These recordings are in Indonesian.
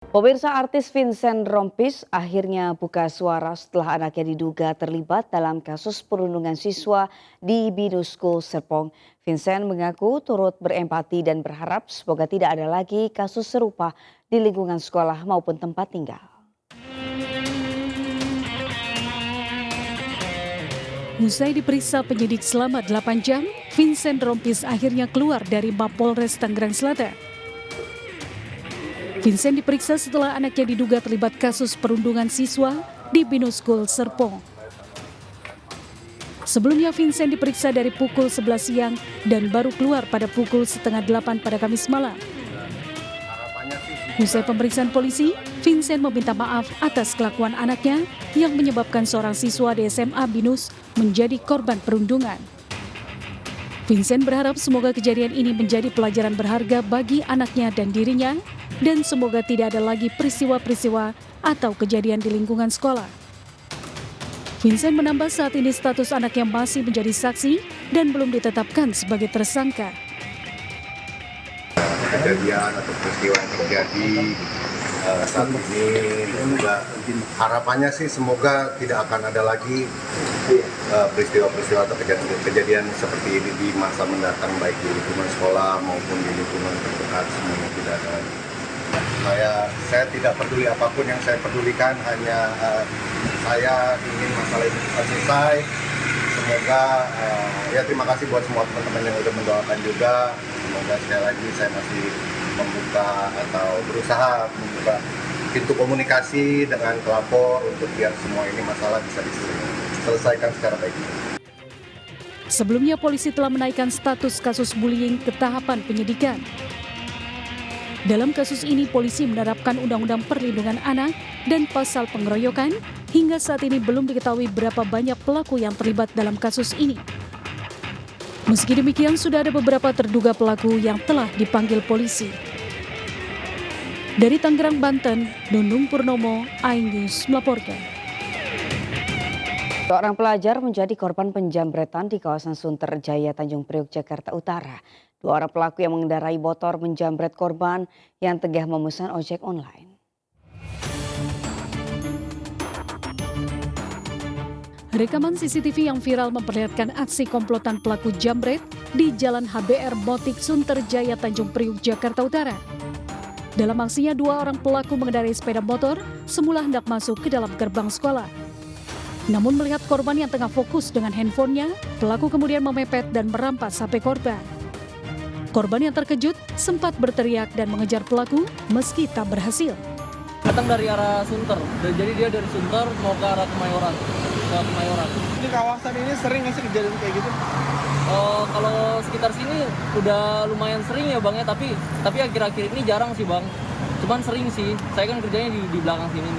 Pemirsa, artis Vincent Rompis akhirnya buka suara setelah anaknya diduga terlibat dalam kasus perundungan siswa di Binus School Serpong. Vincent mengaku turut berempati dan berharap semoga tidak ada lagi kasus serupa di lingkungan sekolah maupun tempat tinggal. Usai diperiksa penyidik selama 8 jam, Vincent Rompis akhirnya keluar dari Mapolres Tangerang Selatan. Vincent diperiksa setelah anaknya diduga terlibat kasus perundungan siswa di Binus School Serpong. Sebelumnya Vincent diperiksa dari pukul 11 siang dan baru keluar pada pukul setengah 8 pada Kamis malam. Usai pemeriksaan polisi, Vincent meminta maaf atas kelakuan anaknya yang menyebabkan seorang siswa di SMA Binus menjadi korban perundungan. Vincent berharap semoga kejadian ini menjadi pelajaran berharga bagi anaknya dan dirinya, dan semoga tidak ada lagi peristiwa-peristiwa atau kejadian di lingkungan sekolah. Vincent menambah saat ini status anaknya masih menjadi saksi dan belum ditetapkan sebagai tersangka. Kejadian atau peristiwa yang terjadi saat ini, juga harapannya sih semoga tidak akan ada lagi peristiwa-peristiwa atau kejadian seperti ini di masa mendatang, baik di lingkungan sekolah maupun di lingkungan terdekat, semuanya tidak ada lagi. Saya tidak peduli apapun, yang saya pedulikan hanya saya ingin masalah itu cepat selesai. Semoga ya terima kasih buat semua teman-teman yang sudah mendoakan juga. Semoga sekali lagi saya masih membuka atau berusaha membuka pintu komunikasi dengan pelapor untuk biar semua ini masalah bisa diselesaikan secara baik. Sebelumnya polisi telah menaikkan status kasus bullying ke tahapan penyidikan. Dalam kasus ini polisi menerapkan Undang-Undang Perlindungan Anak dan pasal pengeroyokan. Hingga saat ini belum diketahui berapa banyak pelaku yang terlibat dalam kasus ini. Meski demikian, sudah ada beberapa terduga pelaku yang telah dipanggil polisi. Dari Tangerang, Banten, Nunung Purnomo, iNews melaporkan. Seorang pelajar menjadi korban penjambretan di kawasan Sunterjaya, Tanjung Priok, Jakarta Utara. Dua orang pelaku yang mengendarai motor menjambret korban yang tengah memesan ojek online. Rekaman CCTV yang viral memperlihatkan aksi komplotan pelaku jambret di Jalan HBR Motik Sunterjaya, Tanjung Priok, Jakarta Utara. Dalam aksinya, dua orang pelaku mengendarai sepeda motor semula hendak masuk ke dalam gerbang sekolah. Namun melihat korban yang tengah fokus dengan handphonenya, pelaku kemudian memepet dan merampas HP korban. Korban yang terkejut sempat berteriak dan mengejar pelaku meski tak berhasil. Datang dari arah Sunter, jadi dia dari Sunter mau ke arah Kemayoran. Di kawasan ini sering nggak sih kejadian kayak gitu? Kalau sekitar sini udah lumayan sering ya bang ya, tapi akhir-akhir ini jarang sih bang. Cuman sering sih, saya kan kerjanya di belakang sini.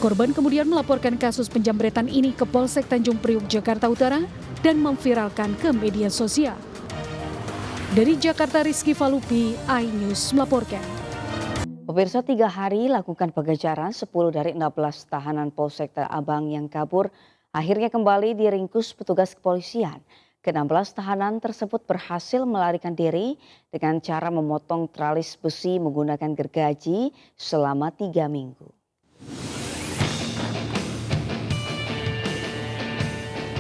Korban kemudian melaporkan kasus penjambretan ini ke Polsek Tanjung Priok, Jakarta Utara dan memviralkan ke media sosial. Dari Jakarta, Rizky Falupi, iNews melaporkan. Pemirsa, 3 hari lakukan pengejaran 10 dari 16 tahanan Polsek Tanah Abang yang kabur akhirnya kembali diringkus petugas kepolisian. Ke-16 tahanan tersebut berhasil melarikan diri dengan cara memotong tralis besi menggunakan gergaji selama 3 minggu.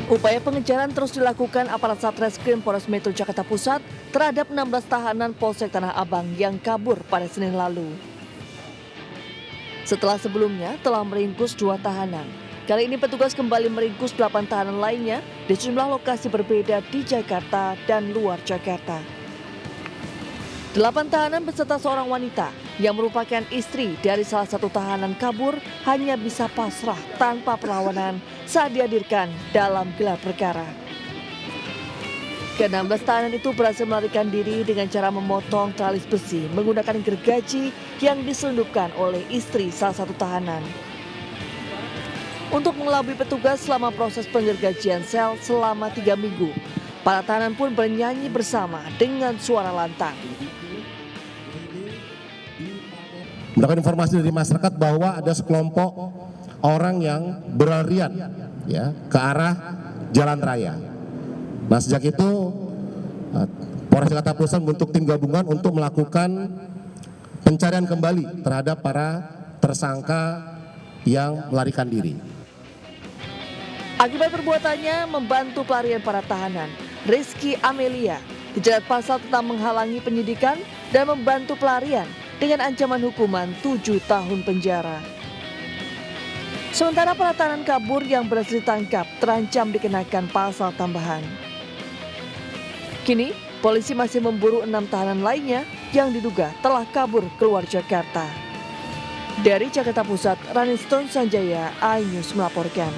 Upaya pengejaran terus dilakukan aparat Satreskrim Polres Metro Jakarta Pusat terhadap 16 tahanan Polsek Tanah Abang yang kabur pada Senin lalu. Setelah sebelumnya telah meringkus 2 tahanan, kali ini petugas kembali meringkus 8 tahanan lainnya di sejumlah lokasi berbeda di Jakarta dan luar Jakarta. 8 tahanan beserta seorang wanita yang merupakan istri dari salah satu tahanan kabur hanya bisa pasrah tanpa perlawanan saat dihadirkan dalam gelar perkara. Ke-16 tahanan itu berhasil melarikan diri dengan cara memotong tralis besi menggunakan gergaji yang diselundupkan oleh istri salah satu tahanan. Untuk mengelabui petugas selama proses penggergajian sel selama 3 minggu, para tahanan pun bernyanyi bersama dengan suara lantang. Mendapatkan informasi dari masyarakat bahwa ada sekelompok orang yang berlarian ke arah jalan raya. Nah, sejak itu Polres Jakarta Pusat membentuk tim gabungan untuk melakukan pencarian kembali terhadap para tersangka yang melarikan diri. Akibat perbuatannya membantu pelarian para tahanan, Rizky Amelia dijerat pasal tentang menghalangi penyidikan dan membantu pelarian dengan ancaman hukuman 7 tahun penjara. Sementara para tahanan kabur yang berhasil ditangkap terancam dikenakan pasal tambahan. Kini, polisi masih memburu 6 tahanan lainnya yang diduga telah kabur keluar Jakarta. Dari Jakarta Pusat, Raniston Sanjaya, iNews melaporkan.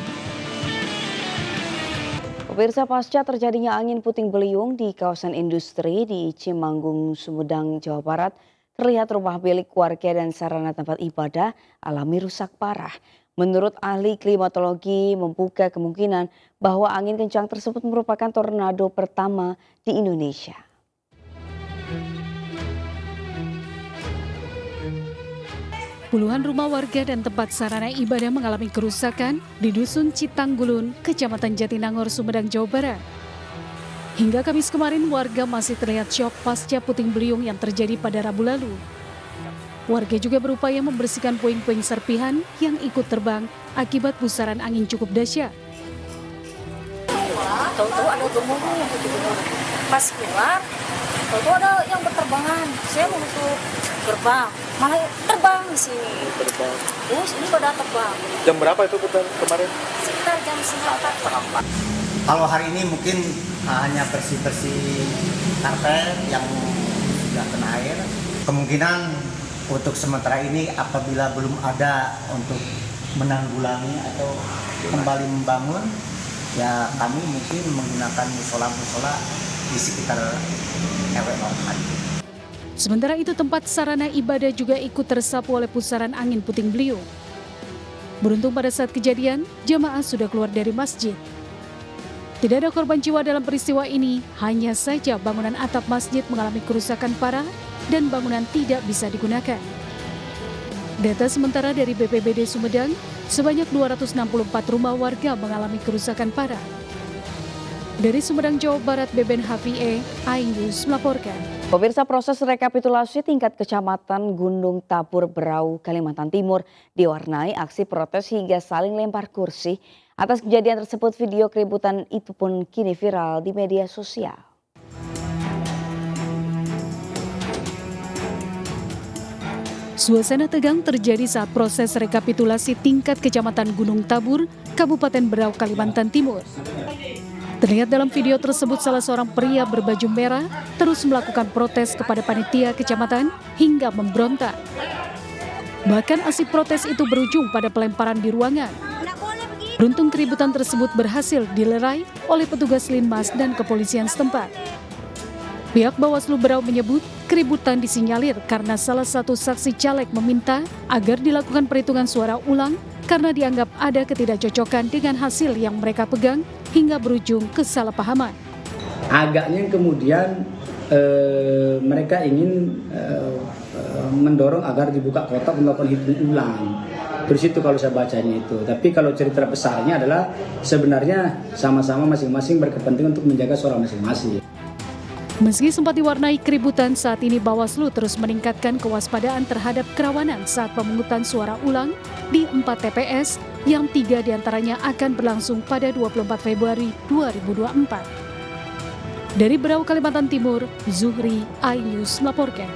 Pemirsa, pasca terjadinya angin puting beliung di kawasan industri di Cimanggung, Sumedang, Jawa Barat, terlihat rumah milik warga dan sarana tempat ibadah alami rusak parah. Menurut ahli klimatologi, membuka kemungkinan bahwa angin kencang tersebut merupakan tornado pertama di Indonesia. Puluhan rumah warga dan tempat sarana ibadah mengalami kerusakan di Dusun Citanggulun, Kecamatan Jatinangor, Sumedang, Jawa Barat. Hingga Kamis kemarin warga masih terlihat syok pasca puting beliung yang terjadi pada Rabu lalu. Warga juga berupaya membersihkan puing-puing serpihan yang ikut terbang akibat pusaran angin cukup dahsyat. Tahu-tahu ada gemuruh yang pas keluar, tahu-tahu ada yang berterbangan. Saya mau masuk gerbang, malah terbang di sini. Terus ini pada terbang. Jam berapa itu kemarin? Sekitar jam 3:30. Kalau hari ini mungkin hanya bersih-bersih karpet yang sudah kena air. Kemungkinan untuk sementara ini apabila belum ada untuk menanggulangi atau kembali membangun, ya kami mungkin menggunakan musola-musola di sekitar RW 04. Sementara itu tempat sarana ibadah juga ikut tersapu oleh pusaran angin puting beliung. Beruntung pada saat kejadian, jamaah sudah keluar dari masjid. Tidak ada korban jiwa dalam peristiwa ini, hanya saja bangunan atap masjid mengalami kerusakan parah dan bangunan tidak bisa digunakan. Data sementara dari BPBD Sumedang, sebanyak 264 rumah warga mengalami kerusakan parah. Dari Sumedang, Jawa Barat, Beben Hafie, iNews melaporkan. Pemirsa, proses rekapitulasi tingkat kecamatan Gunung Tabur, Berau, Kalimantan Timur diwarnai aksi protes hingga saling lempar kursi. Atas kejadian tersebut, video keributan itu pun kini viral di media sosial. Suasana tegang terjadi saat proses rekapitulasi tingkat Kecamatan Gunung Tabur, Kabupaten Berau, Kalimantan Timur. Terlihat dalam video tersebut salah seorang pria berbaju merah terus melakukan protes kepada panitia kecamatan hingga memberontak. Bahkan aksi protes itu berujung pada pelemparan di ruangan. Beruntung keributan tersebut berhasil dilerai oleh petugas Linmas dan kepolisian setempat. Pihak Bawaslu Berau menyebut keributan disinyalir karena salah satu saksi caleg meminta agar dilakukan perhitungan suara ulang karena dianggap ada ketidakcocokan dengan hasil yang mereka pegang hingga berujung kesalahpahaman. Agaknya kemudian mereka ingin mendorong agar dibuka kotak melakukan hitung ulang. Terus itu kalau saya bacanya itu. Tapi kalau cerita besarnya adalah sebenarnya sama-sama masing-masing berkepentingan untuk menjaga suara masing-masing. Meski sempat diwarnai keributan, saat ini Bawaslu terus meningkatkan kewaspadaan terhadap kerawanan saat pemungutan suara ulang di 4 TPS yang 3 diantaranya akan berlangsung pada 24 Februari 2024. Dari Berau, Kalimantan Timur, Zuhri, iNews melaporkan.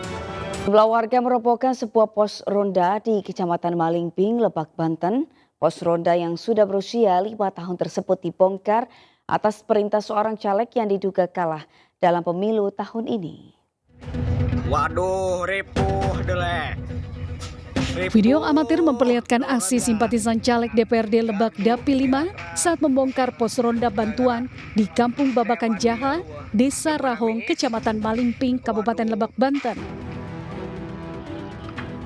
Sejumlah warga merobohkan sebuah pos ronda di Kecamatan Malingping, Lebak, Banten. Pos ronda yang sudah berusia 5 tahun tersebut dibongkar atas perintah seorang caleg yang diduga kalah dalam pemilu tahun ini. Waduh, ripuh dele. Video amatir memperlihatkan aksi simpatisan caleg DPRD Lebak Dapil 5 saat membongkar pos ronda bantuan di Kampung Babakan Jaha, Desa Rahong, Kecamatan Malingping, Kabupaten Lebak, Banten.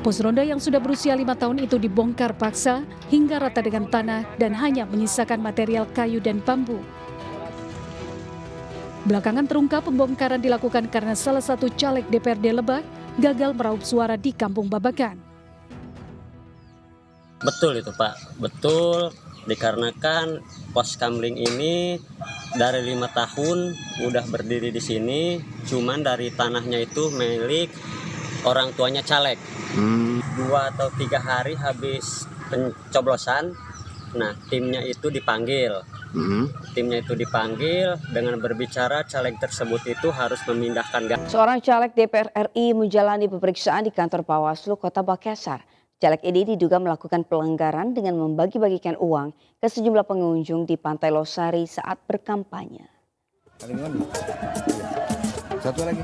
Pos ronda yang sudah berusia 5 tahun itu dibongkar paksa hingga rata dengan tanah dan hanya menyisakan material kayu dan bambu. Belakangan terungkap pembongkaran dilakukan karena salah satu caleg DPRD Lebak gagal meraup suara di Kampung Babakan. Betul itu Pak, betul, dikarenakan pos kamling ini dari 5 tahun udah berdiri di sini, cuman dari tanahnya itu milik orang tuanya caleg. 2 atau 3 hari habis pencoblosan, nah timnya itu dipanggil. Timnya itu dipanggil dengan berbicara caleg tersebut itu harus memindahkan. Seorang caleg DPR RI menjalani pemeriksaan di kantor Bawaslu Kota Makassar. Caleg ini diduga melakukan pelanggaran dengan membagi-bagikan uang ke sejumlah pengunjung di Pantai Losari saat berkampanye. Satu lagi.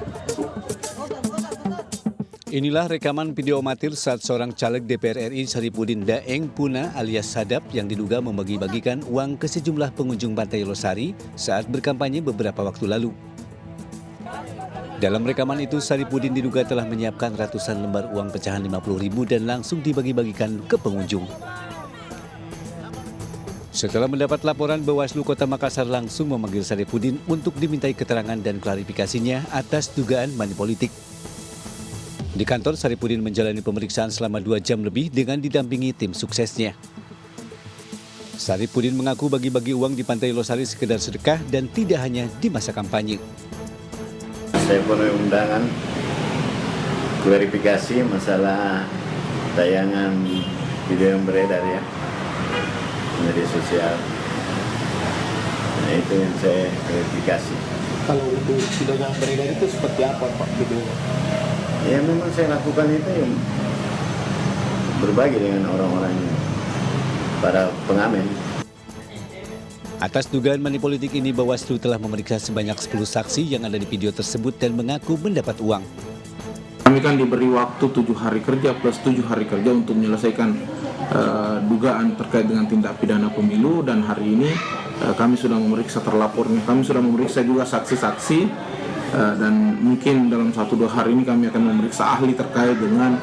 Inilah rekaman video amatir saat seorang caleg DPR RI Saripudin Daeng Puna alias Sadap yang diduga membagi-bagikan uang ke sejumlah pengunjung Pantai Losari saat berkampanye beberapa waktu lalu. Dalam rekaman itu, Saripudin diduga telah menyiapkan ratusan lembar uang pecahan 50.000 dan langsung dibagi-bagikan ke pengunjung. Setelah mendapat laporan, Bawaslu Kota Makassar langsung memanggil Saripudin untuk dimintai keterangan dan klarifikasinya atas dugaan money politik. Di kantor, Saripudin menjalani pemeriksaan selama 2 jam lebih dengan didampingi tim suksesnya. Saripudin mengaku bagi-bagi uang di Pantai Losari sekedar sedekah dan tidak hanya di masa kampanye. Saya penuhi undangan klarifikasi masalah tayangan video yang beredar ya media sosial. Nah itu yang saya klarifikasi. Kalau untuk video yang beredar itu seperti apa Pak videonya? Ya memang saya lakukan itu yang berbagi dengan orang-orang para pengamen. Atas dugaan money politik ini, Bawaslu telah memeriksa sebanyak 10 saksi yang ada di video tersebut dan mengaku mendapat uang. Kami kan diberi waktu 7 hari kerja plus 7 hari kerja untuk menyelesaikan dugaan terkait dengan tindak pidana pemilu, dan hari ini kami sudah memeriksa terlapornya, kami sudah memeriksa juga saksi-saksi. Dan mungkin dalam 1-2 hari ini kami akan memeriksa ahli terkait dengan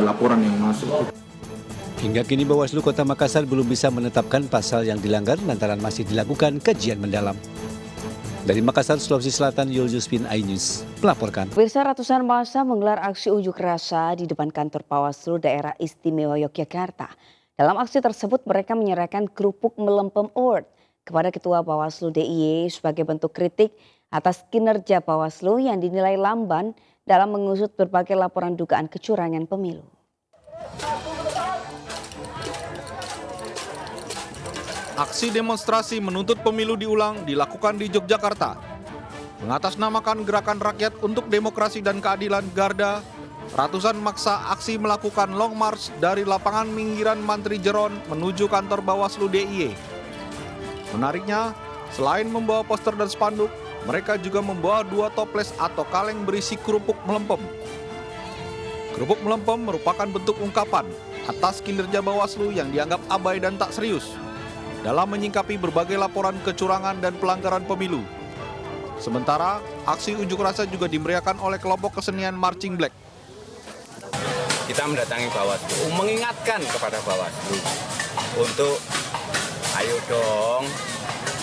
laporan yang masuk. Hingga kini Bawaslu Kota Makassar belum bisa menetapkan pasal yang dilanggar lantaran masih dilakukan kajian mendalam. Dari Makassar, Sulawesi Selatan, Yuljuzpin iNews melaporkan. Pemirsa, ratusan massa menggelar aksi unjuk rasa di depan kantor Bawaslu Daerah Istimewa Yogyakarta. Dalam aksi tersebut mereka menyerahkan kerupuk melempem award kepada Ketua Bawaslu DIY sebagai bentuk kritik atas kinerja Bawaslu yang dinilai lamban dalam mengusut berbagai laporan dugaan kecurangan pemilu. Aksi demonstrasi menuntut pemilu diulang dilakukan di Yogyakarta. Mengatasnamakan Gerakan Rakyat untuk Demokrasi dan Keadilan Garda, ratusan maksa aksi melakukan long march dari lapangan Minggiran Mantri Jeron menuju kantor Bawaslu DIY. Menariknya, selain membawa poster dan spanduk, mereka juga membawa 2 toples atau kaleng berisi kerupuk melempem. Kerupuk melempem merupakan bentuk ungkapan atas kinerja Bawaslu yang dianggap abai dan tak serius dalam menyingkapi berbagai laporan kecurangan dan pelanggaran pemilu. Sementara, aksi unjuk rasa juga dimeriahkan oleh kelompok kesenian Marching Black. Kita mendatangi Bawaslu, mengingatkan kepada Bawaslu untuk ayo dong,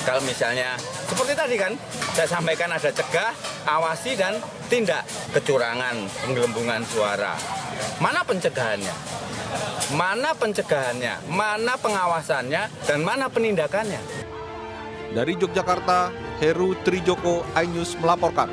kalau misalnya seperti tadi kan, saya sampaikan ada cegah, awasi dan tindak kecurangan, penggelembungan suara. Mana pencegahannya? Mana pencegahannya? Mana pengawasannya? Dan mana penindakannya? Dari Yogyakarta, Heru Trijoko iNews melaporkan.